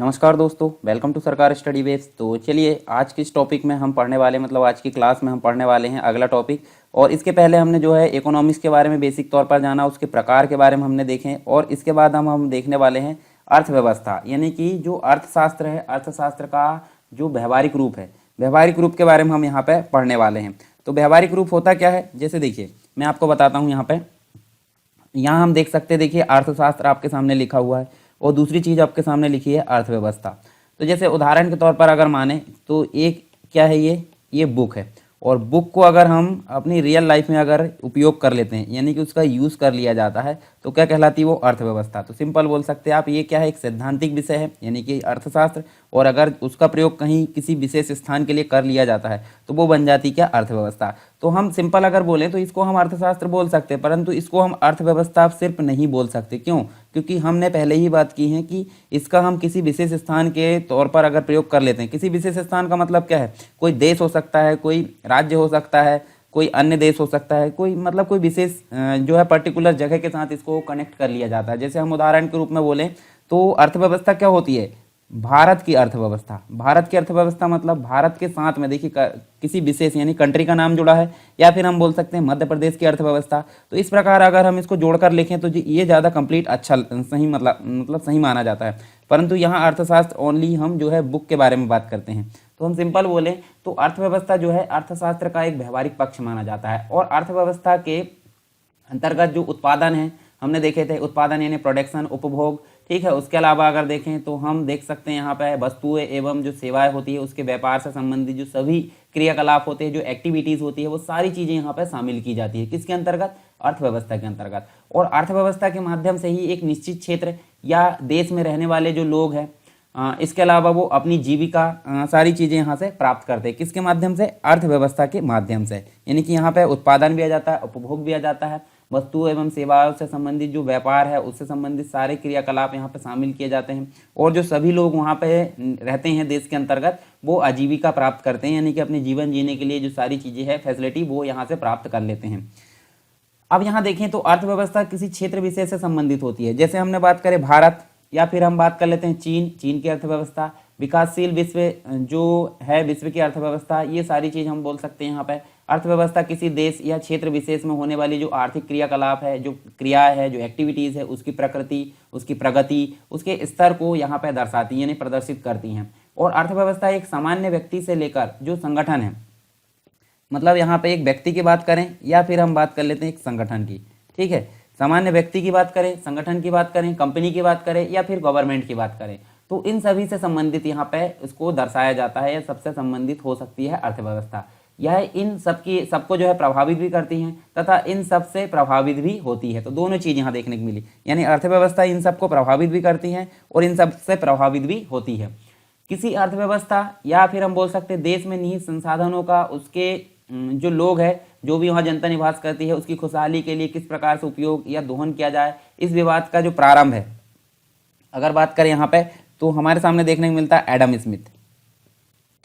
नमस्कार दोस्तों, welcome to सरकार स्टडी बेस। तो चलिए आज के इस टॉपिक में हम पढ़ने वाले मतलब आज की क्लास में हम पढ़ने वाले हैं अगला टॉपिक। और इसके पहले हमने जो है इकोनॉमिक्स के बारे में बेसिक तौर पर जाना, उसके प्रकार के बारे में हमने देखे और इसके बाद हम देखने वाले हैं अर्थव्यवस्था, यानी कि जो अर्थशास्त्र है, अर्थशास्त्र का जो व्यवहारिक रूप है, व्यवहारिक रूप के बारे में हम यहाँ पे पढ़ने वाले हैं। तो व्यवहारिक रूप होता क्या है, जैसे देखिए मैं आपको बताता हूँ। यहाँ हम देख सकते हैं, देखिए अर्थशास्त्र आपके सामने लिखा हुआ है और दूसरी चीज़ आपके सामने लिखी है अर्थव्यवस्था। तो जैसे उदाहरण के तौर पर अगर माने तो एक क्या है, ये बुक है। और बुक को अगर हम अपनी रियल लाइफ में अगर उपयोग कर लेते हैं, यानी कि उसका यूज़ कर लिया जाता है, तो क्या कहलाती है वो अर्थव्यवस्था। तो सिंपल बोल सकते हैं आप, ये क्या है, एक सैद्धांतिक विषय है यानी कि अर्थशास्त्र। और अगर उसका प्रयोग कहीं किसी विशेष स्थान के लिए कर लिया जाता है तो वो बन जाती क्या, अर्थव्यवस्था। तो हम सिंपल अगर बोलें तो इसको हम अर्थशास्त्र बोल सकते हैं, परंतु इसको हम अर्थव्यवस्था सिर्फ नहीं बोल सकते। क्यों? क्योंकि हमने पहले ही बात की है कि इसका हम किसी विशेष स्थान के तौर पर अगर प्रयोग कर लेते हैं, किसी विशेष स्थान का मतलब क्या है, कोई देश हो सकता है, कोई राज्य हो सकता है, कोई अन्य देश हो सकता है, कोई मतलब कोई विशेष जो है पर्टिकुलर जगह के साथ इसको कनेक्ट कर लिया जाता है। जैसे हम उदाहरण के रूप में बोलें तो अर्थव्यवस्था क्या होती है, भारत की अर्थव्यवस्था। भारत की अर्थव्यवस्था मतलब भारत के साथ में देखिए किसी विशेष यानी कंट्री का नाम जुड़ा है, या फिर हम बोल सकते हैं मध्य प्रदेश की अर्थव्यवस्था। तो इस प्रकार अगर हम इसको जोड़कर लिखें तो ये ज़्यादा कंप्लीट अच्छा सही मतलब सही माना जाता है। परंतु यहाँ अर्थशास्त्र ओनली हम जो है बुक के बारे में बात करते हैं। तो हम सिंपल बोलें तो अर्थव्यवस्था जो है अर्थशास्त्र का एक व्यवहारिक पक्ष माना जाता है। और अर्थव्यवस्था के अंतर्गत जो उत्पादन है हमने देखे थे, उत्पादन यानी प्रोडक्शन, उपभोग, ठीक है। उसके अलावा अगर देखें तो हम देख सकते हैं यहाँ पे वस्तुएं एवं जो सेवाएं होती है उसके व्यापार से संबंधित जो सभी क्रियाकलाप होते हैं, जो एक्टिविटीज़ होती है, वो सारी चीज़ें यहाँ पे शामिल की जाती है। किसके अंतर्गत? अर्थव्यवस्था के अंतर्गत। और अर्थव्यवस्था के माध्यम से ही एक निश्चित क्षेत्र या देश में रहने वाले जो लोग हैं, इसके अलावा वो अपनी जीविका सारी चीज़ें यहाँ से प्राप्त करते हैं। किसके माध्यम से? अर्थव्यवस्था के माध्यम से। यानी कि यहाँ पे उत्पादन भी आ जाता है, उपभोग भी आ जाता है, वस्तु एवं सेवाओं से संबंधित जो व्यापार है उससे संबंधित सारे क्रियाकलाप यहाँ पे शामिल किए जाते हैं। और जो सभी लोग वहाँ पे रहते हैं देश के अंतर्गत, वो आजीविका प्राप्त करते हैं, यानी कि अपने जीवन जीने के लिए जो सारी चीज़ें हैं, फैसिलिटी, वो यहाँ से प्राप्त कर लेते हैं। अब यहाँ देखें तो अर्थव्यवस्था किसी क्षेत्र विशेष से संबंधित होती है। जैसे हमने बात करें भारत, या फिर हम बात कर लेते हैं चीन की अर्थव्यवस्था, विकासशील विश्व जो है, विश्व की अर्थव्यवस्था, ये सारी चीज़ हम बोल सकते हैं यहाँ पे। अर्थव्यवस्था किसी देश या क्षेत्र विशेष में होने वाली जो आर्थिक क्रियाकलाप है, जो क्रिया है, जो एक्टिविटीज़ है, उसकी प्रकृति, उसकी प्रगति, उसके स्तर को यहाँ पे दर्शाती है यानी प्रदर्शित करती हैं। और अर्थव्यवस्था एक सामान्य व्यक्ति से लेकर जो संगठन है, मतलब यहाँ पे एक व्यक्ति की बात करें या फिर हम बात कर लेते हैं एक संगठन की, ठीक है। सामान्य व्यक्ति की बात करें, संगठन की बात करें, कंपनी की बात करें या फिर गवर्नमेंट की बात करें, तो इन सभी से संबंधित यहाँ पे इसको दर्शाया जाता है या सबसे संबंधित हो सकती है अर्थव्यवस्था। यह इन सबको जो है प्रभावित भी करती हैं तथा इन सब से प्रभावित भी होती है। तो दोनों चीज़ यहाँ देखने को मिली, यानी अर्थव्यवस्था इन सबको प्रभावित भी करती हैं और इन सब से प्रभावित भी होती है। किसी अर्थव्यवस्था या फिर हम बोल सकते हैं देश में निहित संसाधनों का उसके जो लोग हैं, जो भी वहाँ जनता निवास करती है, उसकी खुशहाली के लिए किस प्रकार से उपयोग या दोहन किया जाए, इस विवाद का जो प्रारंभ है अगर बात करें यहाँ पे, तो हमारे सामने देखने को मिलता है एडम स्मिथ,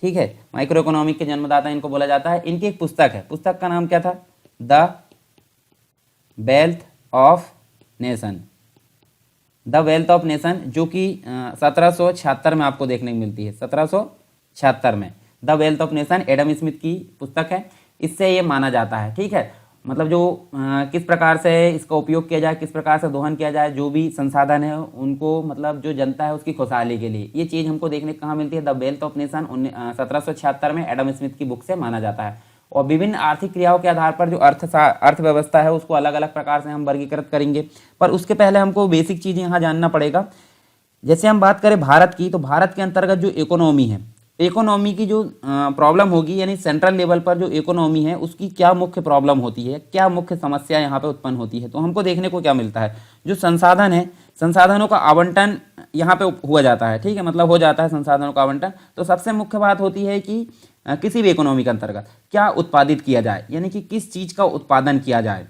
ठीक है। माइक्रो इकोनॉमिक के जन्मदाता इनको बोला जाता है। इनकी एक पुस्तक है, पुस्तक का नाम क्या था? The wealth of nation, the wealth of nation, जो कि 1776 में आपको देखने को मिलती है। 1776 में the wealth of nation Adam Smith की पुस्तक है। इससे ये माना जाता है, ठीक है, मतलब जो किस प्रकार से इसका उपयोग किया जाए, किस प्रकार से दोहन किया जाए, जो भी संसाधन है उनको, मतलब जो जनता है उसकी खुशहाली के लिए, ये चीज़ हमको देखने को कहाँ मिलती है? द वेल्थ ऑफ नेशन 1776 में एडम स्मिथ की बुक से माना जाता है। और विभिन्न आर्थिक क्रियाओं के आधार पर जो अर्थव्यवस्था है उसको अलग अलग प्रकार से हम वर्गीकृत करेंगे, पर उसके पहले हमको बेसिक चीज़ यहाँ जानना पड़ेगा। जैसे हम बात करें भारत की, तो भारत के अंतर्गत जो इकोनॉमी है, इकोनॉमी की जो प्रॉब्लम होगी, यानी सेंट्रल लेवल पर जो इकोनॉमी है उसकी क्या मुख्य प्रॉब्लम होती है, क्या मुख्य समस्या यहाँ पे उत्पन्न होती है, तो हमको देखने को क्या मिलता है? जो संसाधन है, संसाधनों का आवंटन यहाँ पे हुआ जाता है, ठीक है, मतलब हो जाता है संसाधनों का आवंटन। तो सबसे मुख्य बात होती है कि किसी भी इकोनॉमी के अंतर्गत क्या उत्पादित किया जाए, यानी कि किस चीज़ का उत्पादन किया जाए।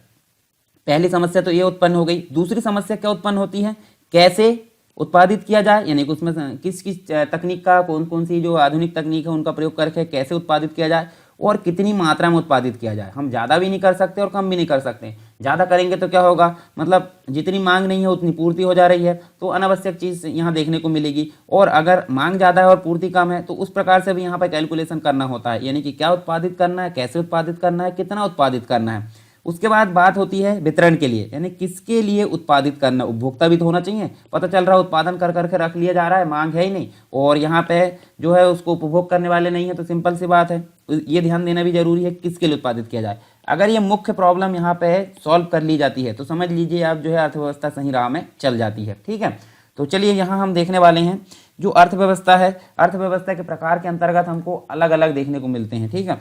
पहली समस्या तो ये उत्पन्न हो गई। दूसरी समस्या क्या उत्पन्न होती है? कैसे उत्पादित किया जाए, यानी कि उसमें किस किस तकनीक का, कौन कौन सी जो आधुनिक तकनीक है उनका प्रयोग करके कैसे उत्पादित किया जाए और कितनी मात्रा में उत्पादित किया जाए। हम ज़्यादा भी नहीं कर सकते और कम भी नहीं कर सकते, ज़्यादा करेंगे तो क्या होगा, मतलब जितनी मांग नहीं है उतनी पूर्ति हो जा रही है, तो अनावश्यक चीज़ यहाँ देखने को मिलेगी। और अगर मांग ज़्यादा है और पूर्ति कम है तो उस प्रकार से भी यहाँ पर कैलकुलेशन करना होता है, यानी कि क्या उत्पादित करना है, कैसे उत्पादित करना है, कितना उत्पादित करना है। उसके बाद बात होती है वितरण के लिए, यानी किसके लिए उत्पादित करना, उपभोक्ता भी तो होना चाहिए। पता चल रहा है उत्पादन कर करके रख लिया जा रहा है, मांग है ही नहीं, और यहाँ पे जो है उसको उपभोग करने वाले नहीं है, तो सिंपल सी बात है, ये ध्यान देना भी जरूरी है किसके लिए उत्पादित किया जाए। अगर ये मुख्य प्रॉब्लम यहाँ पे सॉल्व कर ली जाती है तो समझ लीजिए आप जो है अर्थव्यवस्था सही राह में चल जाती है। ठीक है, तो चलिए यहाँ हम देखने वाले हैं जो अर्थव्यवस्था है, अर्थव्यवस्था के प्रकार के अंतर्गत हमको अलग अलग देखने को मिलते हैं। ठीक है,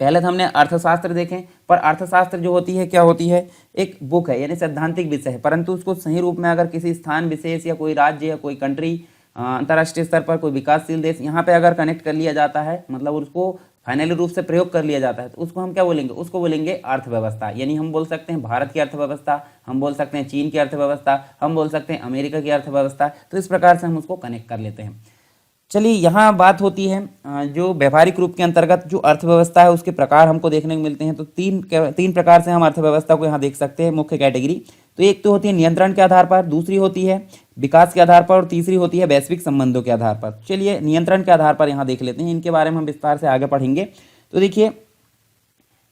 पहले तो हमने अर्थशास्त्र देखें, पर अर्थशास्त्र जो होती है क्या होती है, एक बुक है, यानी सैद्धांतिक विषय है, परंतु उसको सही रूप में अगर किसी स्थान विशेष या कोई राज्य या कोई कंट्री, अंतर्राष्ट्रीय स्तर पर कोई विकासशील देश, यहाँ पे अगर कनेक्ट कर लिया जाता है, मतलब उसको फाइनली रूप से प्रयोग कर लिया जाता है, तो उसको हम क्या बोलेंगे, उसको बोलेंगे अर्थव्यवस्था। यानी हम बोल सकते हैं भारत की अर्थव्यवस्था, हम बोल सकते हैं चीन की अर्थव्यवस्था, हम बोल सकते हैं अमेरिका की अर्थव्यवस्था। तो इस प्रकार से हम उसको कनेक्ट कर लेते हैं। चलिए यहाँ बात होती है जो व्यवहारिक रूप के अंतर्गत जो अर्थव्यवस्था है उसके प्रकार हमको देखने को मिलते हैं। तो तीन प्रकार से हम अर्थव्यवस्था को यहाँ देख सकते हैं, मुख्य कैटेगरी। तो एक तो होती है नियंत्रण के आधार पर, दूसरी होती है विकास के आधार पर, और तीसरी होती है वैश्विक संबंधों के आधार पर। चलिए नियंत्रण के आधार पर यहाँ देख लेते हैं, इनके बारे में हम विस्तार से आगे पढ़ेंगे। तो देखिए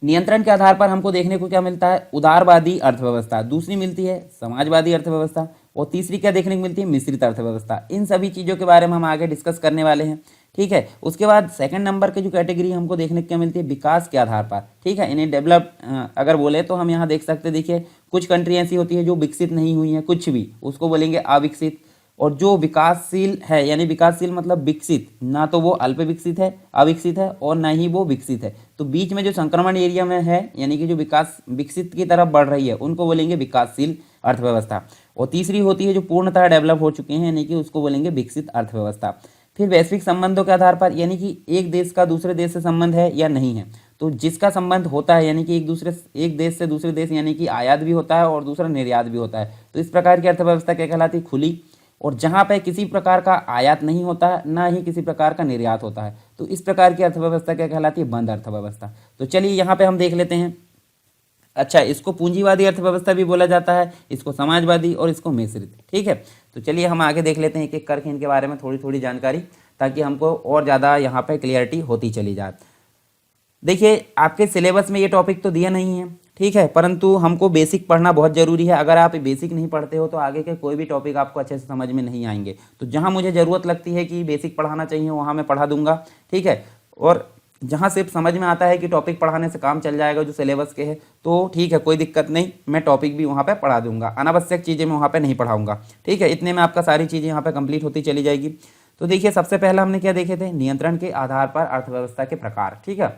नियंत्रण के आधार पर हमको देखने को क्या मिलता है, उदारवादी अर्थव्यवस्था, दूसरी मिलती है समाजवादी अर्थव्यवस्था, और तीसरी क्या देखने को मिलती है, मिश्रित अर्थव्यवस्था। इन सभी चीज़ों के बारे में हम आगे डिस्कस करने वाले हैं। ठीक है, उसके बाद सेकंड नंबर की जो कैटेगरी हमको देखने को क्या मिलती है, विकास के आधार पर। ठीक है, इन्हें डेवलप अगर बोले तो हम यहाँ देख सकते हैं, देखिए कुछ कंट्री ऐसी होती है जो विकसित नहीं हुई हैं कुछ भी, उसको बोलेंगे अविकसित। और जो विकासशील है, यानी विकासशील मतलब विकसित, ना तो वो अल्प विकसित है, अविकसित है, और ना ही वो विकसित है, तो बीच में जो संक्रमण एरिया में है, यानी कि जो विकास विकसित की तरफ बढ़ रही है, उनको बोलेंगे विकासशील अर्थव्यवस्था। और तीसरी होती है जो पूर्णतः डेवलप हो चुके हैं, यानी कि उसको बोलेंगे विकसित अर्थव्यवस्था। फिर वैश्विक संबंधों के आधार पर, यानी कि एक देश का दूसरे देश से संबंध है या नहीं है, तो जिसका संबंध होता है, यानी कि एक देश से दूसरे देश, यानी कि आयात भी होता है और दूसरा निर्यात भी होता है, तो इस प्रकार की अर्थव्यवस्था क्या कहलाती है, खुली। और जहाँ पे किसी प्रकार का आयात नहीं होता है, ना ही किसी प्रकार का निर्यात होता है, तो इस प्रकार की अर्थव्यवस्था क्या कहलाती है, बंद अर्थव्यवस्था। तो चलिए यहाँ पे हम देख लेते हैं। अच्छा, इसको पूंजीवादी अर्थव्यवस्था भी बोला जाता है, इसको समाजवादी, और इसको मिश्रित। ठीक है, तो चलिए हम आगे देख लेते हैं एक एक करके इनके बारे में थोड़ी थोड़ी जानकारी, ताकि हमको और ज़्यादा यहाँ पे क्लियरिटी होती चली जाए। देखिए आपके सिलेबस में ये टॉपिक तो दिया नहीं है, ठीक है, परंतु हमको बेसिक पढ़ना बहुत ज़रूरी है। अगर आप बेसिक नहीं पढ़ते हो तो आगे के कोई भी टॉपिक आपको अच्छे से समझ में नहीं आएंगे। तो जहाँ मुझे ज़रूरत लगती है कि बेसिक पढ़ाना चाहिए वहाँ मैं पढ़ा दूंगा। ठीक है, और जहाँ सिर्फ समझ में आता है कि टॉपिक पढ़ाने से काम चल जाएगा जो सिलेबस के है, तो ठीक है, कोई दिक्कत नहीं, मैं टॉपिक भी वहाँ पे पढ़ा दूंगा, अनावश्यक चीज़ें मैं वहाँ पे नहीं पढ़ाऊंगा। ठीक है, इतने में आपका सारी चीज़ें यहाँ पे कंप्लीट होती चली जाएगी। तो देखिए सबसे पहला हमने क्या देखे थे, नियंत्रण के आधार पर अर्थव्यवस्था के प्रकार। ठीक है,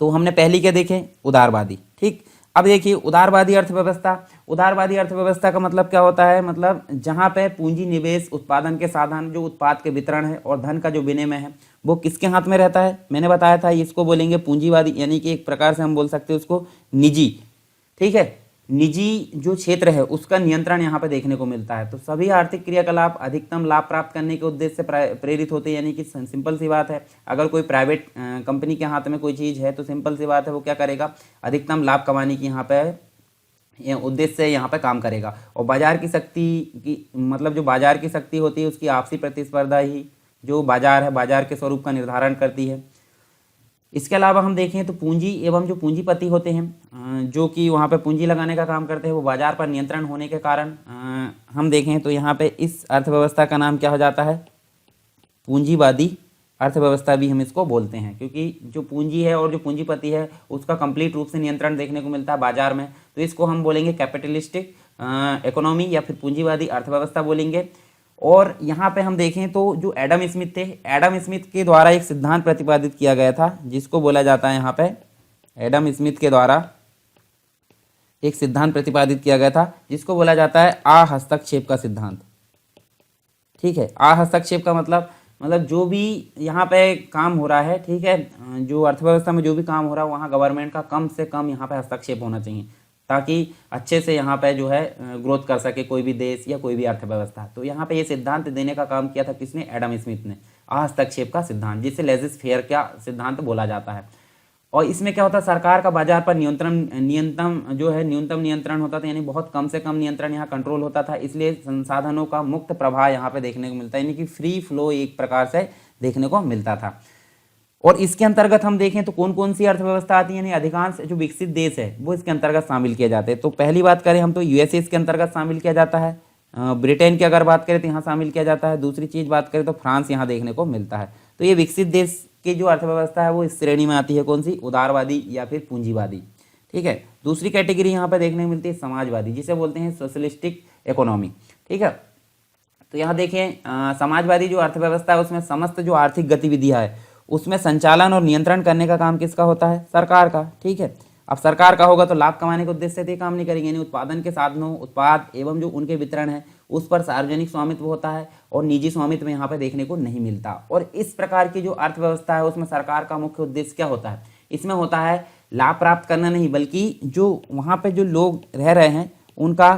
तो हमने पहली क्या देखे, उदारवादी। ठीक, अब देखिए उदारवादी अर्थव्यवस्था, उदारवादी अर्थव्यवस्था का मतलब क्या होता है, मतलब जहाँ पे पूंजी निवेश, उत्पादन के साधन, जो उत्पाद के वितरण है, और धन का जो विनिमय है, वो किसके हाथ में रहता है। मैंने बताया था इसको बोलेंगे पूंजीवादी, यानी कि एक प्रकार से हम बोल सकते हैं उसको निजी। ठीक है, निजी जो क्षेत्र है उसका नियंत्रण यहाँ पे देखने को मिलता है। तो सभी आर्थिक क्रियाकलाप अधिकतम लाभ प्राप्त करने के उद्देश्य से प्रेरित होते हैं, यानी कि सिंपल सी बात है, अगर कोई प्राइवेट कंपनी के हाथ में कोई चीज़ है तो सिंपल सी बात है वो क्या करेगा, अधिकतम लाभ कमाने की यहाँ पे उद्देश्य से यहाँ पे काम करेगा। और बाजार की शक्ति की, मतलब जो बाजार की शक्ति होती है उसकी आपसी प्रतिस्पर्धा ही जो बाजार है, बाजार के स्वरूप का निर्धारण करती है। इसके अलावा हम देखें तो पूंजी एवं जो पूंजीपति होते हैं जो कि वहाँ पे पूंजी लगाने का काम करते हैं, वो बाजार पर नियंत्रण होने के कारण हम देखें तो यहाँ पे इस अर्थव्यवस्था का नाम क्या हो जाता है, पूंजीवादी अर्थव्यवस्था भी हम इसको बोलते हैं, क्योंकि जो पूंजी है और जो पूंजीपति है उसका कंप्लीट रूप से नियंत्रण देखने को मिलता है बाजार में, तो इसको हम बोलेंगे कैपिटलिस्टिक इकोनॉमी या फिर पूंजीवादी अर्थव्यवस्था बोलेंगे। और यहाँ पे हम देखें तो जो एडम स्मिथ थे, एडम स्मिथ के द्वारा एक सिद्धांत प्रतिपादित किया गया था जिसको बोला जाता है, यहाँ पे एडम स्मिथ के द्वारा एक सिद्धांत प्रतिपादित किया गया था जिसको बोला जाता है अहस्तक्षेप का सिद्धांत। ठीक है, अहस्तक्षेप का मतलब जो भी यहाँ पे काम हो रहा है, ठीक है, जो अर्थव्यवस्था में जो भी काम हो रहा है वहाँ गवर्नमेंट का कम से कम यहाँ पे हस्तक्षेप होना चाहिए, ताकि अच्छे से यहाँ पे जो है ग्रोथ कर सके कोई भी देश या कोई भी अर्थव्यवस्था। तो यहाँ पे ये सिद्धांत देने का काम किया था किसने, एडम स्मिथ ने, हस्तक्षेप का सिद्धांत, जिसे लेजिस फेयर का सिद्धांत बोला जाता है। और इसमें क्या होता है, सरकार का बाजार पर न्यूनतम नियंत्रण होता था, यानी बहुत कम से कम नियंत्रण यहाँ कंट्रोल होता था। इसलिए संसाधनों का मुक्त प्रवाह यहाँ पे देखने को मिलता है, यानी कि फ्री फ्लो एक प्रकार से देखने को मिलता था। और इसके अंतर्गत हम देखें तो कौन कौन सी अर्थव्यवस्था आती है, यानी अधिकांश जो विकसित देश है वो इसके अंतर्गत शामिल किए जाते हैं। तो पहली बात करें हम तो यूएसए इसके अंतर्गत शामिल किया जाता है, ब्रिटेन की अगर बात करें तो यहाँ शामिल किया जाता है। दूसरी चीज बात करें तो फ्रांस यहाँ देखने को मिलता है। तो ये विकसित देश की जो अर्थव्यवस्था है वो इस श्रेणी में आती है, कौन सी, उदारवादी या फिर पूंजीवादी। ठीक है। दूसरी कैटेगरी यहाँ पे देखने को मिलती है समाजवादी, जिसे बोलते हैं सोशलिस्टिक इकोनॉमी। ठीक है। तो यहाँ देखें समाजवादी जो अर्थव्यवस्था है उसमें समस्त जो आर्थिक गतिविधियाँ है उसमें संचालन और नियंत्रण करने का काम किसका होता है, सरकार का। ठीक है। अब सरकार का होगा तो लाभ कमाने के उद्देश्य से काम नहीं करेंगे, यानी उत्पादन के साधनों, उत्पाद एवं जो उनके वितरण है उस पर सार्वजनिक स्वामित्व होता है और निजी स्वामित्व यहाँ पे देखने को नहीं मिलता। और इस प्रकार की जो अर्थव्यवस्था है उसमें सरकार का मुख्य उद्देश्य क्या होता है, इसमें होता है लाभ प्राप्त करना नहीं, बल्कि जो वहाँ पे जो लोग रह रहे हैं उनका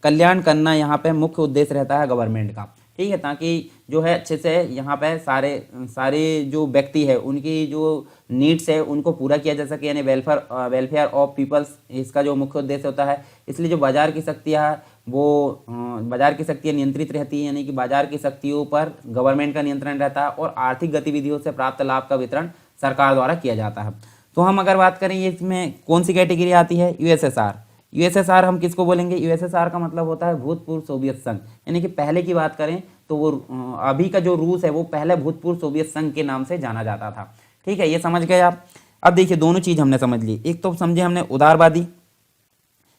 कल्याण करना यहाँ पे मुख्य उद्देश्य रहता है गवर्नमेंट का। ठीक है। ताकि जो है अच्छे से यहाँ पे सारे जो व्यक्ति है उनकी जो नीड्स है उनको पूरा किया जा सके, यानी वेलफेयर ऑफ पीपल्स इसका जो मुख्य उद्देश्य होता है। इसलिए जो बाजार की शक्तियाँ है वो बाजार की शक्तियाँ नियंत्रित रहती है, यानी कि बाजार की शक्तियों पर गवर्नमेंट का नियंत्रण रहता है और आर्थिक गतिविधियों से प्राप्त लाभ का वितरण सरकार द्वारा किया जाता है। तो हम अगर बात करें इसमें कौन सी कैटेगरी आती है, यूएसएसआर। यूएसएसआर हम किसको बोलेंगे, यूएसएसआर का मतलब होता है भूतपूर्व सोवियत संघ, यानी कि पहले की बात करें तो वो अभी का जो रूस है वो पहले भूतपूर्व सोवियत संघ के नाम से जाना जाता था। ठीक है, ये समझ गए आप। अब देखिए दोनों चीज हमने समझ ली। एक तो समझे हमने उदारवादी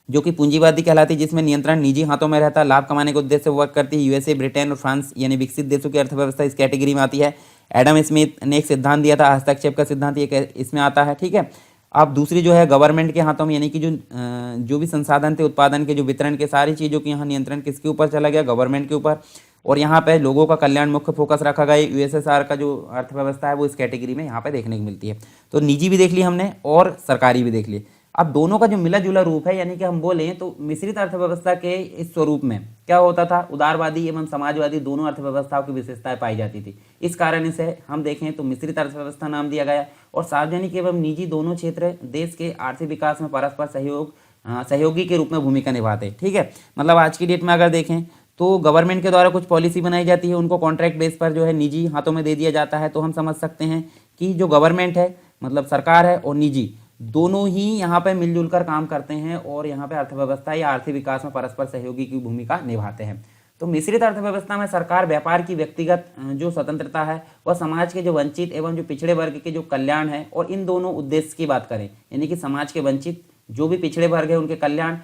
जो कि पूंजीवादी कहलाती है, जिसमें नियंत्रण निजी हाथों में रहता है, लाभ कमाने के उद्देश्य से वर्क करती है। यूएसए, ब्रिटेन और फ्रांस यानी विकसित देशों की अर्थव्यवस्था इस कैटेगरी में आती है। एडम स्मिथ ने एक सिद्धांत दिया था, हस्तक्षेप का सिद्धांत, ये इसमें आता है। ठीक है। अब दूसरी जो है गवर्नमेंट के हाथों में, यानी कि जो भी संसाधन थे उत्पादन के, जो वितरण के, सारी चीज़ों की यहाँ नियंत्रण किसके ऊपर चला गया, गवर्नमेंट के ऊपर। और यहाँ पे लोगों का कल्याण मुख्य फोकस रखा गया। यूएसएसआर का जो अर्थव्यवस्था है वो इस कैटेगरी में यहाँ पे देखने को मिलती है। तो निजी भी देख ली हमने और सरकारी भी देख ली। अब दोनों का जो मिला जुला रूप है, यानी कि हम बोलें तो मिश्रित अर्थव्यवस्था के इस स्वरूप में क्या होता था, उदारवादी एवं समाजवादी दोनों अर्थव्यवस्थाओं की विशेषताएं पाई जाती थी। इस कारण इसे हम देखें तो मिश्रित अर्थव्यवस्था नाम दिया गया। और सार्वजनिक एवं निजी दोनों क्षेत्र देश के आर्थिक विकास में परस्पर सहयोगी के रूप में भूमिका निभाते हैं। ठीक है। मतलब आज की डेट में अगर देखें तो गवर्नमेंट के द्वारा कुछ पॉलिसी बनाई जाती है, उनको कॉन्ट्रैक्ट बेस पर जो है निजी हाथों में दे दिया जाता है। तो हम समझ सकते हैं कि जो गवर्नमेंट है मतलब सरकार है और निजी दोनों ही यहाँ पे मिलजुल कर काम करते हैं और यहाँ पे अर्थव्यवस्था या आर्थिक विकास में परस्पर सहयोगी की भूमिका निभाते हैं। तो मिश्रित अर्थव्यवस्था में सरकार व्यापार की व्यक्तिगत जो स्वतंत्रता है वह समाज के जो वंचित एवं जो पिछड़े वर्ग के जो कल्याण है, और इन दोनों उद्देश्य की बात करें यानी कि समाज के वंचित जो भी पिछड़े वर्ग है उनके कल्याण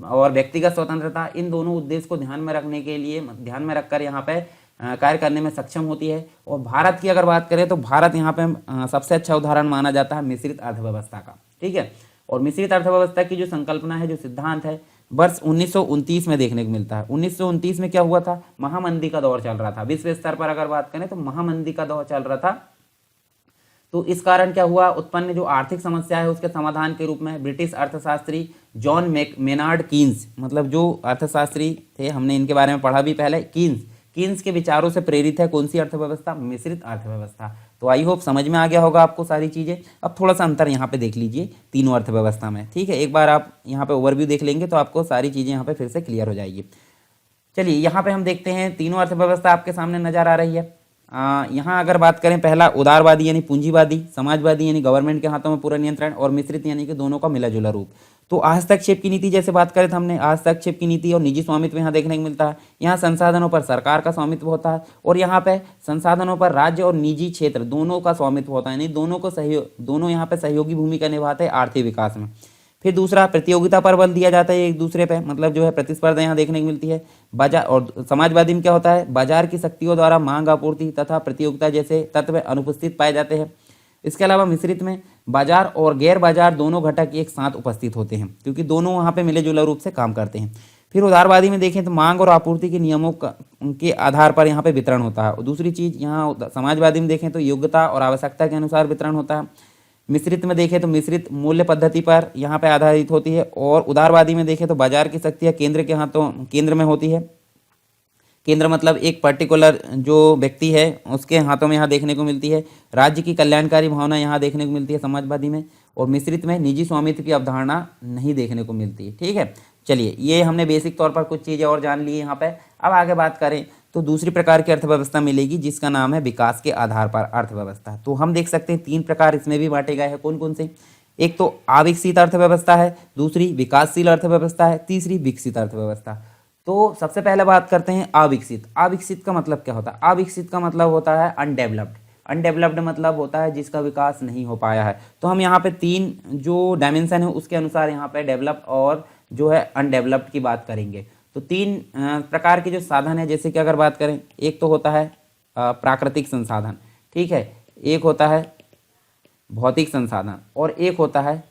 और व्यक्तिगत स्वतंत्रता, इन दोनों उद्देश्य को ध्यान में रखने के लिए ध्यान में रखकर यहाँ पे कार्य करने में सक्षम होती है। और भारत की अगर बात करें तो भारत यहाँ पे सबसे अच्छा उदाहरण माना जाता है मिश्रित अर्थव्यवस्था का। ठीक है। और मिश्रित अर्थव्यवस्था की जो संकल्पना है, जो सिद्धांत है, वर्ष 1929 में देखने को मिलता है। 1929 में क्या हुआ था, महामंदी का दौर चल रहा था। विश्व स्तर पर अगर बात करें तो महामंदी का दौर चल रहा था। तो इस कारण क्या हुआ, उत्पन्न जो आर्थिक समस्या है उसके समाधान के रूप में ब्रिटिश अर्थशास्त्री जॉन मेनार्ड कीन्स, मतलब जो अर्थशास्त्री थे, हमने इनके बारे में पढ़ा भी पहले, कीन्स के विचारों से प्रेरित है कौन सी अर्थव्यवस्था, मिश्रित अर्थव्यवस्था। तो आई होप समझ में आ गया होगा आपको सारी चीज़ें। अब थोड़ा सा अंतर यहाँ पे देख लीजिए तीनों अर्थव्यवस्था में। ठीक है, एक बार आप यहाँ पे ओवरव्यू देख लेंगे तो आपको सारी चीज़ें यहाँ पे फिर से क्लियर हो जाएगी। चलिए यहाँ पे हम देखते हैं तीनों अर्थव्यवस्था आपके सामने नजर आ रही है। यहाँ अगर बात करें, पहला उदारवादी यानी पूंजीवादी, समाजवादी यानी गवर्नमेंट के हाथों में पूरा नियंत्रण, और मिश्रित यानी कि दोनों का मिला जुला रूप। तो हस्तक्षेप की नीति जैसे बात करें तो हमने हस्तक्षेप की नीति और निजी स्वामित्व यहाँ देखने को मिलता है। यहाँ संसाधनों पर सरकार का स्वामित्व होता है और यहाँ पे संसाधनों पर राज्य और निजी क्षेत्र दोनों का स्वामित्व होता है, यानी दोनों यहाँ पे सहयोगी भूमिका निभाते हैं आर्थिक विकास में। फिर दूसरा, प्रतियोगिता पर बल दिया जाता है एक दूसरे पे, मतलब जो है प्रतिस्पर्धा यहाँ देखने को मिलती है। बाजार और समाजवादी में क्या होता है, बाजार की शक्तियों द्वारा मांग आपूर्ति तथा प्रतियोगिता जैसे तत्व अनुपस्थित पाए जाते हैं। इसके अलावा मिश्रित में बाजार और गैर बाजार दोनों घटक एक साथ उपस्थित होते हैं, क्योंकि दोनों वहाँ पे मिले जुले रूप से काम करते हैं। फिर उदारवादी में देखें तो मांग और आपूर्ति के नियमों के आधार पर यहाँ पे वितरण होता है। और दूसरी चीज़ यहाँ समाजवादी में देखें तो योग्यता और आवश्यकता के अनुसार वितरण होता है। मिश्रित में देखें तो मिश्रित मूल्य पद्धति पर यहाँ पे आधारित होती है। और उदारवादी में देखें तो बाजार की शक्तियाँ केंद्र में होती है। केंद्र मतलब एक पर्टिकुलर जो व्यक्ति है उसके हाथों में यहाँ देखने को मिलती है। राज्य की कल्याणकारी भावना यहाँ देखने को मिलती है समाजवादी में। और मिश्रित में निजी स्वामित्व की अवधारणा नहीं देखने को मिलती है। ठीक है, चलिए ये हमने बेसिक तौर पर कुछ चीज़ें और जान ली यहाँ पे। अब आगे बात करें तो दूसरी प्रकार की अर्थव्यवस्था मिलेगी जिसका नाम है विकास के आधार पर अर्थव्यवस्था। तो हम देख सकते हैं 3 प्रकार इसमें भी बांटे गए हैं। कौन कौन से? एक तो अविकसित अर्थव्यवस्था है, दूसरी विकासशील अर्थव्यवस्था है, तीसरी विकसित अर्थव्यवस्था। तो सबसे पहले बात करते हैं अविकसित। अविकसित का मतलब क्या होता है? अविकसित का मतलब होता है अनडेवलप्ड। अनडेवलप्ड मतलब होता है जिसका विकास नहीं हो पाया है। तो हम यहाँ पे 3 जो डायमेंशन है उसके अनुसार यहाँ पे डेवलप और जो है अनडेवलप्ड की बात करेंगे। तो 3 प्रकार के जो साधन है, जैसे कि अगर बात करें, एक तो होता है प्राकृतिक संसाधन, ठीक है, एक होता है भौतिक संसाधन और एक होता है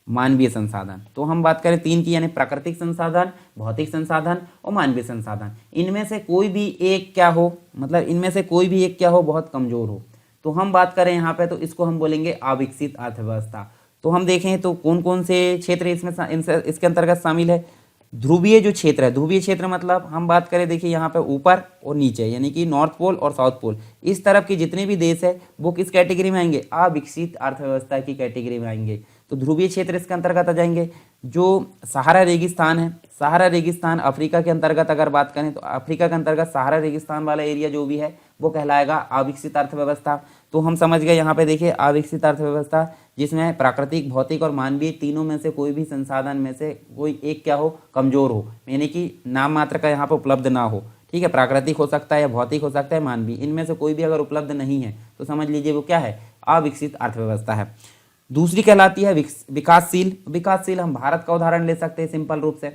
मानवीय संसाधन। तो हम बात करें 3 की, यानी प्राकृतिक संसाधन, भौतिक संसाधन और मानवीय संसाधन। इनमें से कोई भी एक क्या हो, मतलब इनमें से कोई भी एक क्या हो, बहुत कमजोर हो। तो हम बात करें यहाँ पे तो इसको हम बोलेंगे अविकसित अर्थव्यवस्था। तो हम देखें तो कौन कौन से क्षेत्र इसमें इसके अंतर्गत शामिल है। ध्रुवीय जो क्षेत्र है, ध्रुवीय क्षेत्र मतलब हम बात करें, देखिए यहाँ पे ऊपर और नीचे, यानी कि नॉर्थ पोल और साउथ पोल, इस तरफ के जितने भी देश है वो किस कैटेगरी में आएंगे? अविकसित अर्थव्यवस्था की कैटेगरी में आएंगे। तो ध्रुवीय क्षेत्र इसके अंतर्गत आ जाएंगे। जो सहारा रेगिस्तान है, सहारा रेगिस्तान अफ्रीका के अंतर्गत अगर बात करें तो अफ्रीका के अंतर्गत सहारा रेगिस्तान वाला एरिया जो भी है वो कहलाएगा अविकसित अर्थव्यवस्था। तो हम समझ गए यहाँ पे, देखिए अविकसित अर्थव्यवस्था जिसमें प्राकृतिक, भौतिक और मानवीय तीनों में से कोई भी संसाधन में से कोई एक क्या हो, कमजोर हो, यानी कि नाम मात्र का यहाँ पर उपलब्ध ना हो। ठीक है, प्राकृतिक हो सकता है या भौतिक हो सकता है, मानवीय, इनमें से कोई भी अगर उपलब्ध नहीं है तो समझ लीजिए वो क्या है? अविकसित अर्थव्यवस्था है। दूसरी कहलाती है विकासशील। विकासशील हम भारत का उदाहरण ले सकते हैं सिंपल रूप से।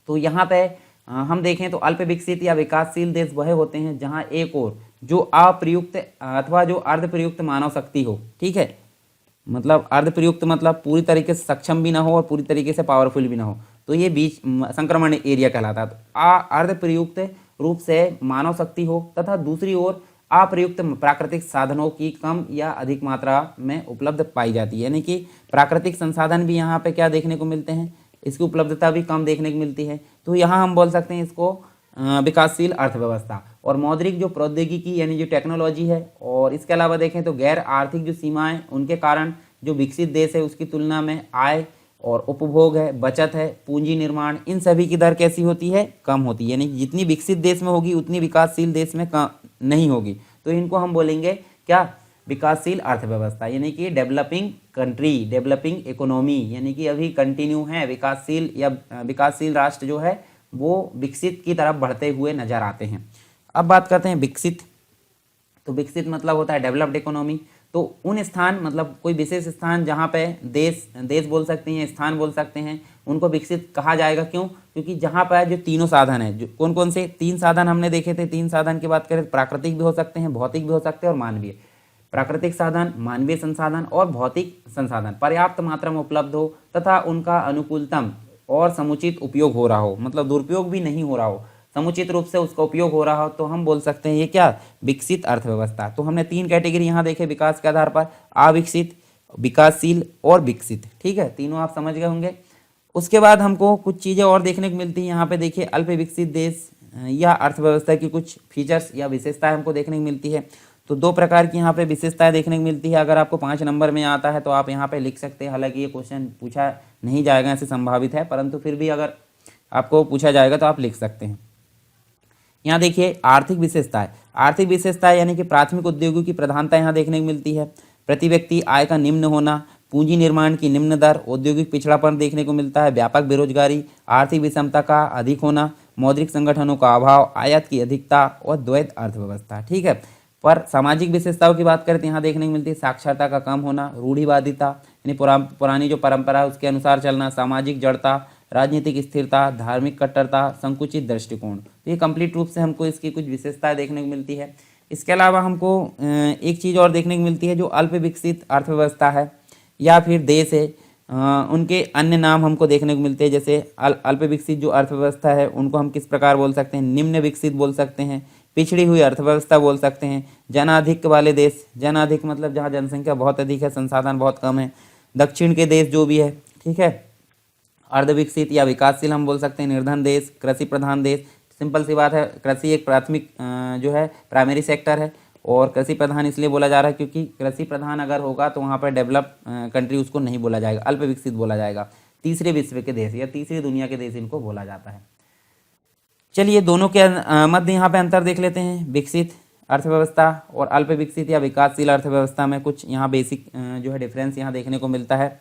तो यहाँ पे हम देखें तो अल्प विकसित या विकासशील देश वह होते हैं जहाँ एक और जो अप्रयुक्त अथवा जो अर्धप्रयुक्त मानव शक्ति हो। ठीक है, मतलब अर्धप्रयुक्त मतलब पूरी तरीके से सक्षम भी ना हो और पूरी तरीके से पावरफुल भी ना हो, तो ये बीच संक्रमण एरिया कहलाता है। तो अर्धप्रयुक्त रूप से मानव शक्ति हो तथा दूसरी ओर अप्रयुक्त प्राकृतिक साधनों की कम या अधिक मात्रा में उपलब्ध पाई जाती है, यानी कि प्राकृतिक संसाधन भी यहाँ पे क्या देखने को मिलते हैं, इसकी उपलब्धता भी कम देखने को मिलती है। तो यहाँ हम बोल सकते हैं इसको विकासशील अर्थव्यवस्था। और मौद्रिक जो प्रौद्योगिकी यानी जो टेक्नोलॉजी है, और इसके अलावा देखें तो गैर आर्थिक जो सीमाएं, उनके कारण जो विकसित देश है उसकी तुलना में आय और उपभोग है, बचत है, पूंजी निर्माण, इन सभी की दर कैसी होती है? कम होती है। यानी कि जितनी विकसित देश में होगी उतनी विकासशील देश में नहीं होगी। तो इनको हम बोलेंगे क्या? विकासशील अर्थव्यवस्था, यानी कि डेवलपिंग कंट्री, डेवलपिंग इकोनॉमी, यानी कि अभी कंटिन्यू है, विकासशील या विकासशील राष्ट्र जो है वो विकसित की तरफ बढ़ते हुए नजर आते हैं। अब बात करते हैं विकसित। तो विकसित मतलब होता है डेवलप्ड इकोनॉमी। तो उन स्थान मतलब कोई विशेष स्थान जहाँ पे देश बोल सकते हैं, स्थान बोल सकते हैं, उनको विकसित कहा जाएगा। क्यों? क्योंकि जहाँ पर जो तीनों साधन है, जो कौन कौन से 3 साधन हमने देखे थे, 3 साधन की बात करें तो प्राकृतिक भी हो सकते हैं, भौतिक भी हो सकते हैं और मानवीय। प्राकृतिक साधन, मानवीय संसाधन और भौतिक संसाधन पर्याप्त मात्रा में उपलब्ध हो तथा उनका अनुकूलतम और समुचित उपयोग हो रहा हो, मतलब दुरुपयोग भी नहीं हो रहा हो, समुचित रूप से उसका उपयोग हो रहा हो, तो हम बोल सकते हैं ये क्या? विकसित अर्थव्यवस्था। तो हमने 3 कैटेगरी यहाँ देखे विकास के आधार पर, अविकसित, विकासशील और विकसित। ठीक है, तीनों आप समझ गए होंगे। उसके बाद हमको कुछ चीज़ें और देखने को मिलती हैं। यहाँ पे देखिए अल्प विकसित देश या अर्थव्यवस्था की कुछ फीचर्स या विशेषताएं हमको देखने को मिलती है। तो 2 प्रकार की यहाँ पे विशेषताएं देखने को मिलती है। अगर आपको 5 नंबर में आता है तो आप यहाँ पे लिख सकते हैं। हालांकि ये क्वेश्चन पूछा नहीं जाएगा ऐसे संभावित है, परंतु फिर भी अगर आपको पूछा जाएगा तो आप लिख सकते हैं। यहाँ देखिए आर्थिक विशेषताएं। आर्थिक विशेषताएं यानी कि प्राथमिक उद्योगों की प्रधानता यहाँ देखने को मिलती है। प्रति व्यक्ति आय का निम्न होना, पूंजी निर्माण की निम्न दर, औद्योगिक पिछड़ापन देखने को मिलता है, व्यापक बेरोजगारी, आर्थिक विषमता का अधिक होना, मौद्रिक संगठनों का अभाव, आयात की अधिकता और द्वैत अर्थव्यवस्था। ठीक है, पर सामाजिक विशेषताओं की बात करें तो यहाँ देखने को मिलती है साक्षरता का कम होना, रूढ़िवादिता यानी पुरानी जो परंपरा है उसके अनुसार चलना, सामाजिक जड़ता, राजनीतिक स्थिरता, धार्मिक कट्टरता, संकुचित दृष्टिकोण। तो ये कंप्लीट रूप से हमको इसकी कुछ विशेषताएं देखने को मिलती है। इसके अलावा हमको एक चीज़ और देखने को मिलती है, जो अल्प विकसित अर्थव्यवस्था है या फिर देश है, उनके अन्य नाम हमको देखने को मिलते हैं। जैसे अल्प विकसित जो अर्थव्यवस्था है उनको हम किस प्रकार बोल सकते हैं? निम्न विकसित बोल सकते हैं, पिछड़ी हुई अर्थव्यवस्था बोल सकते हैं, जनाधिक्य वाले देश, जनाधिक्य मतलब जहाँ जनसंख्या बहुत अधिक है, संसाधन बहुत कम है, दक्षिण के देश जो भी है। ठीक है, अर्धविकसित या विकासशील हम बोल सकते हैं, निर्धन देश, कृषि प्रधान देश, सिंपल सी बात है, कृषि एक प्राथमिक जो है प्राइमरी सेक्टर है, और कृषि प्रधान इसलिए बोला जा रहा है क्योंकि कृषि प्रधान अगर होगा तो वहाँ पर डेवलप कंट्री उसको नहीं बोला जाएगा, अल्प विकसित बोला जाएगा। तीसरे विश्व के देश या तीसरी दुनिया के देश इनको बोला जाता है। चलिए दोनों के मध्य यहाँ पे अंतर देख लेते हैं। विकसित अर्थव्यवस्था और अल्प विकसित या विकासशील अर्थव्यवस्था में कुछ यहाँ बेसिक जो है डिफरेंस यहाँ देखने को मिलता है।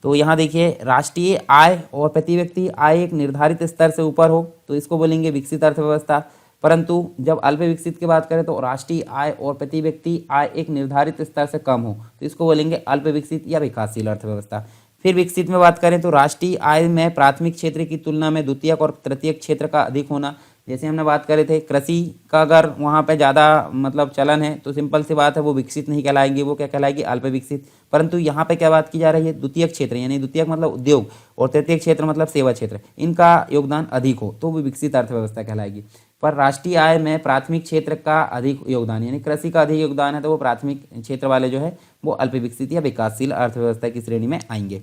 तो यहाँ देखिए, राष्ट्रीय आय और प्रति व्यक्ति आय एक निर्धारित स्तर से ऊपर हो तो इसको बोलेंगे विकसित अर्थव्यवस्था, परंतु जब अल्प विकसित की बात करें तो राष्ट्रीय आय और प्रति व्यक्ति आय एक निर्धारित स्तर से कम हो तो इसको बोलेंगे अल्प विकसित या विकासशील अर्थव्यवस्था। फिर विकसित में बात करें तो राष्ट्रीय आय में प्राथमिक क्षेत्र की तुलना में द्वितीयक और तृतीयक क्षेत्र का अधिक होना। जैसे हमने बात करे थे, कृषि का अगर वहाँ पे ज़्यादा मतलब चलन है तो सिंपल सी बात है वो विकसित नहीं कहलाएगी, वो क्या कहलाएगी, अल्प विकसित। परंतु यहाँ पे क्या बात की जा रही है, द्वितीयक क्षेत्र, यानी द्वितीयक मतलब उद्योग और तृतीयक क्षेत्र मतलब सेवा क्षेत्र, इनका योगदान अधिक हो तो वो विकसित अर्थव्यवस्था कहलाएगी। पर राष्ट्रीय आय में प्राथमिक क्षेत्र का अधिक योगदान, यानी कृषि का अधिक योगदान है तो वो प्राथमिक क्षेत्र वाले जो है वो अल्प विकसित या विकासशील अर्थव्यवस्था की श्रेणी में आएंगे।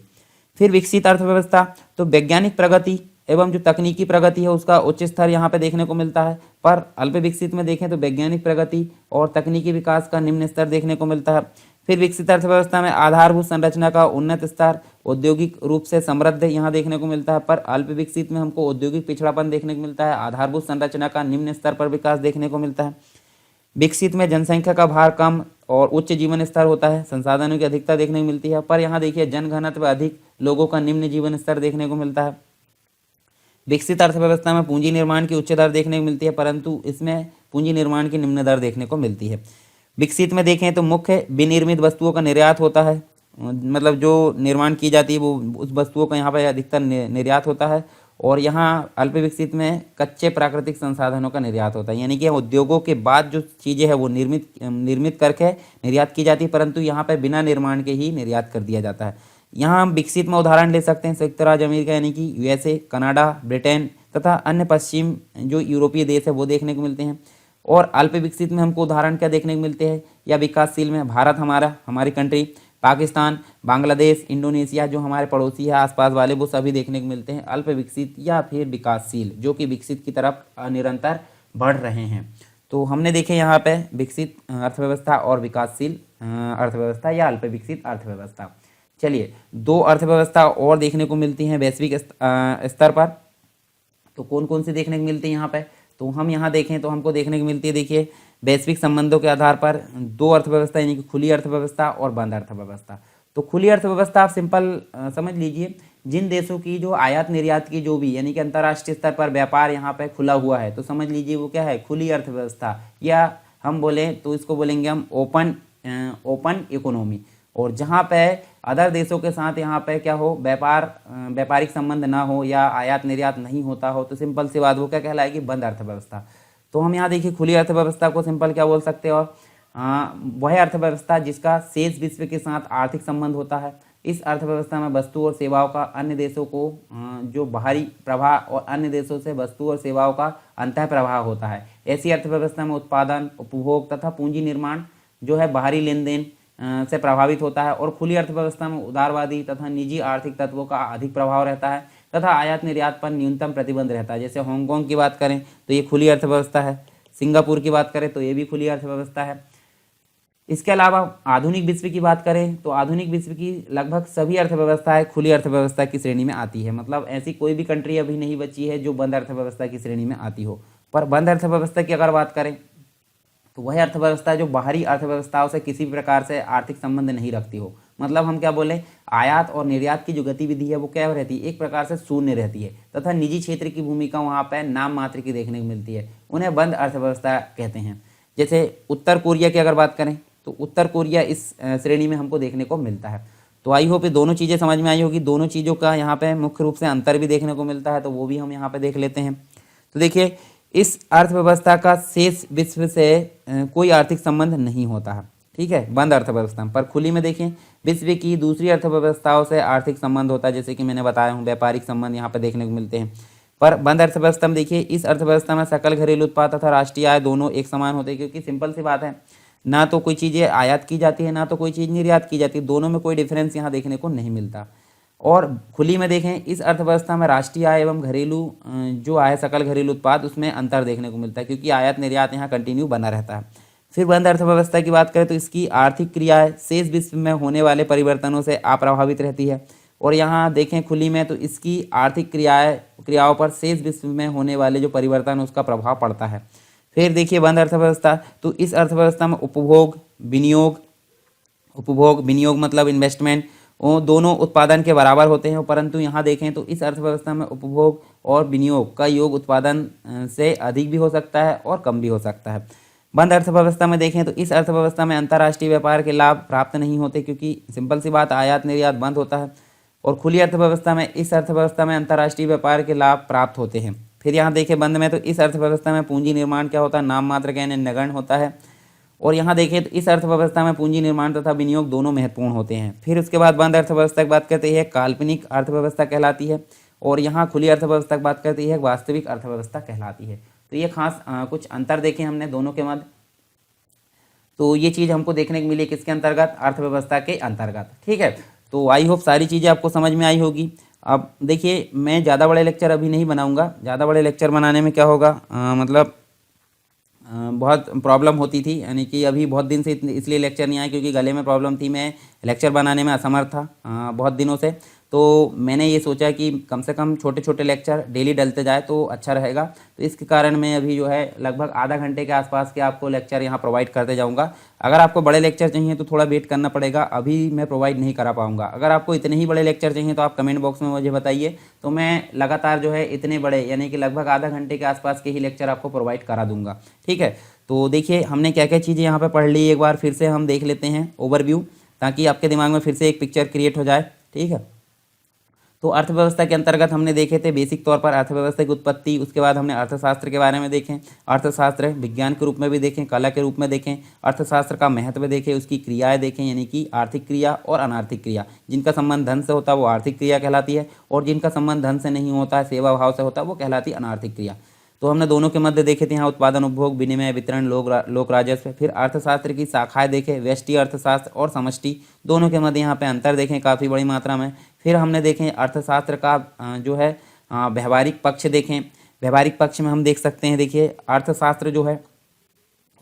फिर विकसित अर्थव्यवस्था, तो वैज्ञानिक प्रगति एवं जो तकनीकी प्रगति है उसका उच्च स्तर यहाँ पे देखने को मिलता है। पर अल्प विकसित में देखें तो वैज्ञानिक प्रगति और तकनीकी विकास का निम्न स्तर देखने को मिलता है। फिर विकसित अर्थव्यवस्था में आधारभूत संरचना का उन्नत स्तर, औद्योगिक रूप से समृद्ध यहाँ देखने को मिलता है। पर अल्प विकसित में हमको औद्योगिक पिछड़ापन देखने को मिलता है, आधारभूत संरचना का निम्न स्तर पर विकास देखने को मिलता है। विकसित में जनसंख्या का भार कम और उच्च जीवन स्तर होता है, संसाधनों की अधिकता देखने को मिलती है। पर यहाँ देखिए जनघनत्व अधिक, लोगों का निम्न जीवन स्तर देखने को मिलता है। विकसित अर्थव्यवस्था में पूंजी निर्माण की उच्च दर देखने को मिलती है, परंतु इसमें पूंजी निर्माण की निम्न दर देखने को मिलती है। विकसित में देखें तो मुख्य विनिर्मित वस्तुओं का निर्यात होता है, मतलब जो निर्माण की जाती है वो उस वस्तुओं का यहाँ पर अधिकतर निर्यात होता है। और यहाँ अल्प विकसित में कच्चे प्राकृतिक संसाधनों का निर्यात होता है, यानी कि उद्योगों के बाद जो चीज़ें हैं वो निर्मित करके निर्यात की जाती है, परंतु यहाँ पे बिना निर्माण के ही निर्यात कर दिया जाता है। यहाँ हम विकसित में उदाहरण ले सकते हैं संयुक्त राज्य अमेरिका यानी कि यूएसए, कनाडा, ब्रिटेन तथा अन्य पश्चिम जो यूरोपीय देश है वो देखने को मिलते हैं। और अल्प विकसित में हमको उदाहरण क्या देखने को मिलते हैं, या विकासशील में भारत, हमारी कंट्री, पाकिस्तान, बांग्लादेश, इंडोनेशिया जो हमारे पड़ोसी है आसपास वाले, वो सभी देखने को मिलते हैं अल्प विकसित या फिर विकासशील, जो कि विकसित की तरफ निरंतर बढ़ रहे हैं। तो हमने देखे यहाँ पे विकसित अर्थव्यवस्था और विकासशील अर्थव्यवस्था या अल्प विकसित अर्थव्यवस्था। चलिए दो अर्थव्यवस्था और देखने को मिलती हैं वैश्विक स्तर पर, तो कौन कौन सी देखने को मिलती है यहाँ पे, तो हम यहाँ देखें तो हमको देखने को मिलती है, देखिए वैश्विक संबंधों के आधार पर दो अर्थव्यवस्था, यानी कि खुली अर्थव्यवस्था और बंद अर्थव्यवस्था। तो खुली अर्थव्यवस्था आप सिंपल समझ लीजिए, जिन देशों की जो आयात निर्यात की जो भी यानी कि अंतर्राष्ट्रीय स्तर पर व्यापार यहाँ पे खुला हुआ है तो समझ लीजिए वो क्या है, खुली अर्थव्यवस्था, या हम बोले तो इसको बोलेंगे हम ओपन इकोनॉमी। और जहाँ पे अदर देशों के साथ यहाँ पे क्या हो, व्यापारिक संबंध ना हो या आयात निर्यात नहीं होता हो तो सिंपल सी बात वो क्या कहलाएगी, बंद अर्थव्यवस्था। तो हम यहाँ देखिए खुली अर्थव्यवस्था को सिंपल क्या बोल सकते हैं, और वह अर्थव्यवस्था जिसका शेष विश्व के साथ आर्थिक संबंध होता है। इस अर्थव्यवस्था में वस्तु और सेवाओं का अन्य देशों को जो बाहरी प्रवाह और अन्य देशों से वस्तु और सेवाओं का अंतः प्रवाह होता है। ऐसी अर्थव्यवस्था में उत्पादन, उपभोग तथा पूंजी निर्माण जो है बाहरी लेन देन से प्रभावित होता है। और खुली अर्थव्यवस्था में उदारवादी तथा निजी आर्थिक तत्वों का अधिक प्रभाव रहता है तथा आयात निर्यात पर न्यूनतम प्रतिबंध रहता है। जैसे हांगकांग की बात करें तो ये खुली अर्थव्यवस्था है, सिंगापुर की बात करें तो ये भी खुली अर्थव्यवस्था है। इसके अलावा आधुनिक विश्व की बात करें तो आधुनिक विश्व की लगभग सभी अर्थव्यवस्थाएं खुली अर्थव्यवस्था की श्रेणी में आती है, मतलब ऐसी कोई भी कंट्री अभी नहीं बची है जो बंद अर्थव्यवस्था की श्रेणी में आती हो। पर बंद अर्थव्यवस्था की अगर बात करें तो वह अर्थव्यवस्था जो बाहरी अर्थव्यवस्थाओं से किसी भी प्रकार से आर्थिक संबंध नहीं रखती हो, मतलब हम क्या बोले, आयात और निर्यात की जो गतिविधि है वो क्या रहती है, एक प्रकार से शून्य रहती है तथा निजी क्षेत्र की भूमिका वहाँ पर नाम मात्र की देखने को मिलती है। उन्हें बंद अर्थव्यवस्था कहते हैं। जैसे उत्तर कोरिया की अगर बात करें तो उत्तर कोरिया इस श्रेणी में हमको देखने को मिलता है। तो आई होप ये दोनों चीज़ें समझ में आई होगी। दोनों चीज़ों का यहाँ पे मुख्य रूप से अंतर भी देखने को मिलता है, तो वो भी हम यहाँ पे देख लेते हैं। तो देखिए इस अर्थव्यवस्था का शेष विश्व से कोई आर्थिक संबंध नहीं होता है, ठीक है, बंद अर्थव्यवस्था। पर खुली में देखें विश्व की दूसरी अर्थव्यवस्थाओं से आर्थिक संबंध होता है, जैसे कि मैंने बताया हूँ व्यापारिक संबंध यहाँ पे देखने को मिलते हैं। पर बंद अर्थव्यवस्था में देखिए इस अर्थव्यवस्था में सकल घरेलू उत्पाद तथा राष्ट्रीय आय दोनों एक समान होते हैं, क्योंकि सिंपल सी बात है, ना तो कोई चीज़ें आयात की जाती है ना तो कोई चीज़ निर्यात की जाती है, दोनों में कोई डिफरेंस यहाँ देखने को नहीं मिलता। और खुली में देखें, इस अर्थव्यवस्था में राष्ट्रीय आय एवं घरेलू जो आय सकल घरेलू उत्पाद उसमें अंतर देखने को मिलता है, क्योंकि आयात निर्यात यहाँ कंटिन्यू बना रहता है। फिर बंद अर्थव्यवस्था की बात करें तो इसकी आर्थिक क्रियाएं शेष विश्व में होने वाले परिवर्तनों से अप्रभावित रहती है। और यहाँ देखें खुली में तो इसकी आर्थिक क्रियाओं पर शेष विश्व में होने वाले जो परिवर्तन उसका प्रभाव पड़ता है। फिर देखिए बंद अर्थव्यवस्था, तो इस अर्थव्यवस्था में उपभोग विनियोग मतलब इन्वेस्टमेंट, वो दोनों उत्पादन के बराबर होते हैं। परंतु यहाँ देखें तो इस अर्थव्यवस्था में उपभोग और विनियोग का योग उत्पादन से अधिक भी हो सकता है और कम भी हो सकता है। बंद अर्थव्यवस्था में देखें तो इस अर्थव्यवस्था में अंतर्राष्ट्रीय व्यापार के लाभ प्राप्त नहीं होते, क्योंकि सिंपल सी बात आयात निर्यात बंद होता है। और खुली अर्थव्यवस्था में, इस अर्थव्यवस्था में अंतर्राष्ट्रीय व्यापार के लाभ प्राप्त होते हैं। फिर यहाँ देखें बंद में, तो इस अर्थव्यवस्था में पूंजी निर्माण क्या होता है, नाम मात्र का यानी नगण्य होता है। और यहाँ देखें तो इस अर्थव्यवस्था में पूंजी निर्माण तथा विनियोग दोनों महत्वपूर्ण होते हैं। फिर उसके बाद बंद अर्थव्यवस्था की बात करते हैं काल्पनिक अर्थव्यवस्था कहलाती है। और यहाँ खुली अर्थव्यवस्था की बात करते हैं वास्तविक अर्थव्यवस्था कहलाती है। तो ये खास कुछ अंतर देखे हमने दोनों के मध्य। तो ये चीज़ हमको देखने को मिली किसके अंतर्गत, अर्थव्यवस्था के अंतर्गत। ठीक है, तो आई होप सारी चीज़ें आपको समझ में आई होगी। अब देखिए मैं ज़्यादा बड़े लेक्चर अभी नहीं बनाऊंगा, ज़्यादा बड़े लेक्चर बनाने में क्या होगा मतलब बहुत प्रॉब्लम होती थी, यानी कि अभी बहुत दिन से इसलिए लेक्चर नहीं आया क्योंकि गले में प्रॉब्लम थी, मैं लेक्चर बनाने में असमर्थ था बहुत दिनों से। तो मैंने ये सोचा कि कम से कम छोटे छोटे लेक्चर डेली डलते जाए तो अच्छा रहेगा। तो इसके कारण मैं अभी जो है लगभग आधा घंटे के आसपास के आपको लेक्चर यहाँ प्रोवाइड करते जाऊँगा। अगर आपको बड़े लेक्चर चाहिए तो थोड़ा वेट करना पड़ेगा, अभी मैं प्रोवाइड नहीं करा पाऊँगा। अगर आपको इतने ही बड़े लेक्चर चाहिए तो आप कमेंट बॉक्स में मुझे बताइए, तो मैं लगातार जो है इतने बड़े यानी कि लगभग आधा घंटे के आसपास के ही लेक्चर आपको प्रोवाइड करा दूँगा। ठीक है, तो देखिए हमने क्या क्या चीज़ें यहाँ पर पढ़ ली, एक बार फिर से हम देख लेते हैं ओवरव्यू, ताकि आपके दिमाग में फिर से एक पिक्चर क्रिएट हो जाए। ठीक है, तो अर्थव्यवस्था के अंतर्गत हमने देखे थे बेसिक तौर पर अर्थव्यवस्था की उत्पत्ति, उसके बाद हमने अर्थशास्त्र के बारे में देखें, अर्थशास्त्र विज्ञान के रूप में भी देखें, कला के रूप में देखें, अर्थशास्त्र का महत्व देखें, उसकी क्रियाएं देखें यानी कि आर्थिक क्रिया और अनार्थिक क्रिया। जिनका संबंध धन से होता है वो आर्थिक क्रिया कहलाती है, और जिनका संबंध धन से नहीं होता है, सेवा भाव से होता है, वो कहलाती है अनार्थिक क्रिया। तो हमने दोनों के मध्य देखे थे यहाँ उत्पादन, उपभोग, विनिमय, वितरण, लोक राजस्व। फिर अर्थशास्त्र की शाखाएं देखें, व्यष्टि अर्थशास्त्र और समष्टि, दोनों के मध्य यहाँ पे अंतर देखें काफ़ी बड़ी मात्रा में। फिर हमने देखें अर्थशास्त्र का जो है व्यवहारिक पक्ष देखें। व्यवहारिक पक्ष में हम देख सकते हैं, देखिए अर्थशास्त्र जो है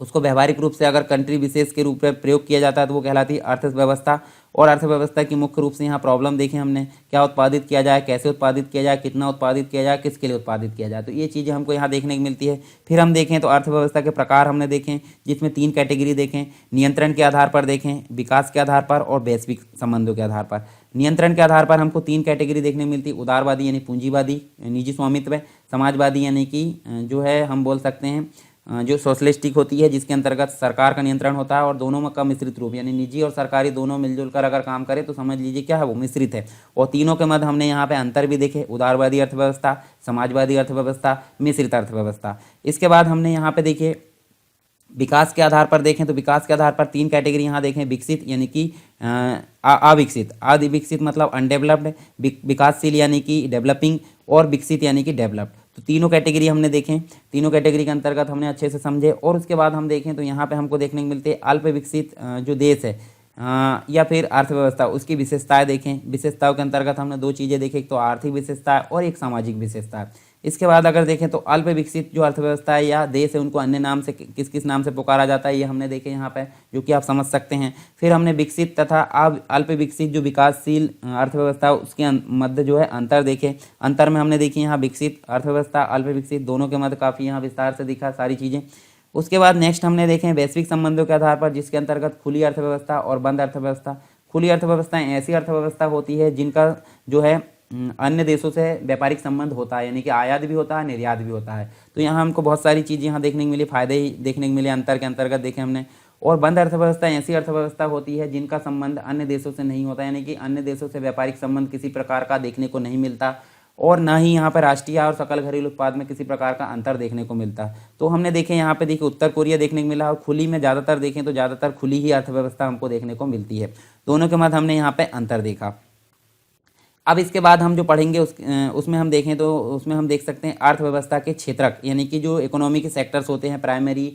उसको व्यवहारिक रूप से अगर कंट्री विशेष के रूप में प्रयोग किया जाता है तो वो कहलाती है अर्थव्यवस्था। और अर्थव्यवस्था की मुख्य रूप से यहाँ प्रॉब्लम देखें हमने, क्या उत्पादित किया जाए, कैसे उत्पादित किया जाए, कितना उत्पादित किया जाए, किसके लिए उत्पादित किया जाए, तो ये चीज़ें हमको यहाँ देखने को मिलती है। फिर हम देखें तो अर्थव्यवस्था के प्रकार हमने देखें, जिसमें 3 कैटेगरी देखें, नियंत्रण के आधार पर देखें, विकास के आधार पर और वैश्विक संबंधों के आधार पर। नियंत्रण के आधार पर हमको 3 कैटेगरी देखने को मिलती है, उदारवादी यानी पूंजीवादी, निजी स्वामित्व, समाजवादी यानी कि जो है हम बोल सकते हैं जो सोशलिस्टिक होती है, जिसके अंतर्गत सरकार का नियंत्रण होता है, और दोनों का मिश्रित रूप यानी निजी और सरकारी दोनों मिलजुल कर अगर काम करे तो समझ लीजिए क्या है वो मिश्रित है। और तीनों के मध्य हमने यहाँ पे अंतर भी देखे, उदारवादी अर्थव्यवस्था, समाजवादी अर्थव्यवस्था, मिश्रित अर्थव्यवस्था। इसके बाद हमने यहाँ पे देखे विकास के आधार पर देखें तो विकास के आधार पर 3 कैटेगरी यहाँ देखें, विकसित यानी कि अविकसित, आदि विकसित मतलब अनडेवलप्ड, विकासशील यानी कि डेवलपिंग, और विकसित यानी कि डेवलप्ड। तो तीनों कैटेगरी हमने देखें, तीनों कैटेगरी के अंतर्गत हमने अच्छे से समझे। और उसके बाद हम देखें तो यहाँ पे हमको देखने को मिलते हैं अल्प विकसित जो देश है या फिर अर्थव्यवस्था, उसकी विशेषताएं देखें। विशेषताओं के अंतर्गत हमने 2 चीज़ें देखी, एक तो आर्थिक विशेषता और एक सामाजिक विशेषता। इसके बाद अगर देखें तो अल्प विकसित जो अर्थव्यवस्था है या देश है उनको अन्य नाम से किस किस नाम से पुकारा जाता है, ये हमने देखे यहाँ पे, जो कि आप समझ सकते हैं। फिर हमने विकसित तथा अल्प विकसित जो विकासशील अर्थव्यवस्था उसके मध्य जो है अंतर देखे। अंतर में हमने देखी यहाँ विकसित अर्थव्यवस्था, अल्प विकसित, दोनों के मध्य काफ़ी यहाँ विस्तार से दिखा सारी चीज़ें। उसके बाद नेक्स्ट हमने देखें वैश्विक संबंधों के आधार पर, जिसके अंतर्गत खुली अर्थव्यवस्था और बंद अर्थव्यवस्था। खुली अर्थव्यवस्थाएं ऐसी अर्थव्यवस्था होती है जिनका जो है अन्य देशों से व्यापारिक संबंध होता है, यानी कि आयात भी होता है, निर्यात भी होता है। तो यहाँ हमको बहुत सारी चीज़ें यहाँ देखने को मिली, फायदे ही देखने को मिले अंतर के अंतर्गत देखे हमने। और बंद अर्थव्यवस्था ऐसी अर्थव्यवस्था होती है जिनका संबंध अन्य देशों से नहीं होता, यानी कि अन्य देशों से व्यापारिक संबंध किसी प्रकार का देखने को नहीं मिलता, और ना ही यहाँ पर राष्ट्रीय और सकल घरेलू उत्पाद में किसी प्रकार का अंतर देखने को मिलता है। तो हमने देखे यहाँ पे देखिए उत्तर कोरिया देखने को मिला, और खुली में ज़्यादातर देखें तो ज़्यादातर खुली ही अर्थव्यवस्था हमको देखने को मिलती है। दोनों के मध्य हमने यहाँ पे अंतर देखा। अब इसके बाद हम जो पढ़ेंगे उसमें हम देखें तो उसमें हम देख सकते हैं अर्थव्यवस्था के क्षेत्रक, यानी कि जो इकोनॉमी के सेक्टर्स होते हैं, प्राइमरी,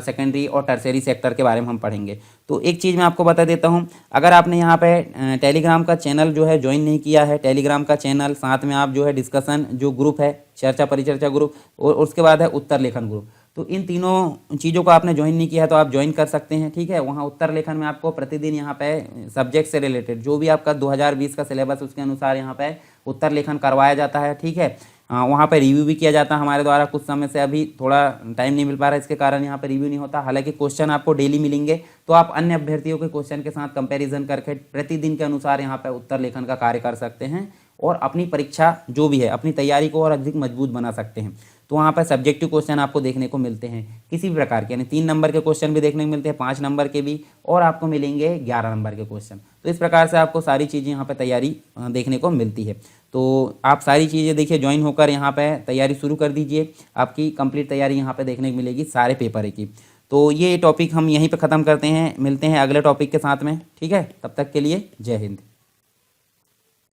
सेकेंडरी और टर्सरी सेक्टर के बारे में हम पढ़ेंगे। तो एक चीज़ मैं आपको बता देता हूँ, अगर आपने यहाँ पे टेलीग्राम का चैनल जो है ज्वाइन नहीं किया है, टेलीग्राम का चैनल, साथ में आप जो है डिस्कशन जो ग्रुप है, चर्चा परिचर्चा ग्रुप, और उसके बाद है उत्तर लेखन ग्रुप, तो इन तीनों चीज़ों को आपने ज्वाइन नहीं किया है तो आप ज्वाइन कर सकते हैं। ठीक है, वहाँ उत्तर लेखन में आपको प्रतिदिन यहाँ पे सब्जेक्ट से रिलेटेड जो भी आपका 2020 का सिलेबस उसके अनुसार यहाँ पे उत्तर लेखन करवाया जाता है। ठीक है, वहाँ पे रिव्यू भी किया जाता है हमारे द्वारा। कुछ समय से अभी थोड़ा टाइम नहीं मिल पा रहा है, इसके कारण यहाँ पे रिव्यू नहीं होता। हालांकि क्वेश्चन आपको डेली मिलेंगे, तो आप अन्य अभ्यर्थियों के क्वेश्चन के साथ कंपैरिजन करके प्रतिदिन के अनुसार यहाँ पे उत्तर लेखन का कार्य कर सकते हैं और अपनी परीक्षा जो भी है, अपनी तैयारी को और अधिक मजबूत बना सकते हैं। तो वहाँ पर सब्जेक्टिव क्वेश्चन आपको देखने को मिलते हैं किसी भी प्रकार के, यानी 3 नंबर के क्वेश्चन भी देखने को मिलते हैं, 5 नंबर के भी, और आपको मिलेंगे 11 नंबर के क्वेश्चन। तो इस प्रकार से आपको सारी चीज़ें यहाँ पे तैयारी देखने को मिलती है। तो आप सारी चीज़ें देखिए, ज्वाइन होकर यहाँ पे तैयारी शुरू कर दीजिए, आपकी कंप्लीट तैयारी यहाँ पे देखने को मिलेगी सारे पेपर की। तो ये टॉपिक हम यहीं पे ख़त्म करते हैं, मिलते हैं अगले टॉपिक के साथ में। ठीक है, तब तक के लिए जय हिंद।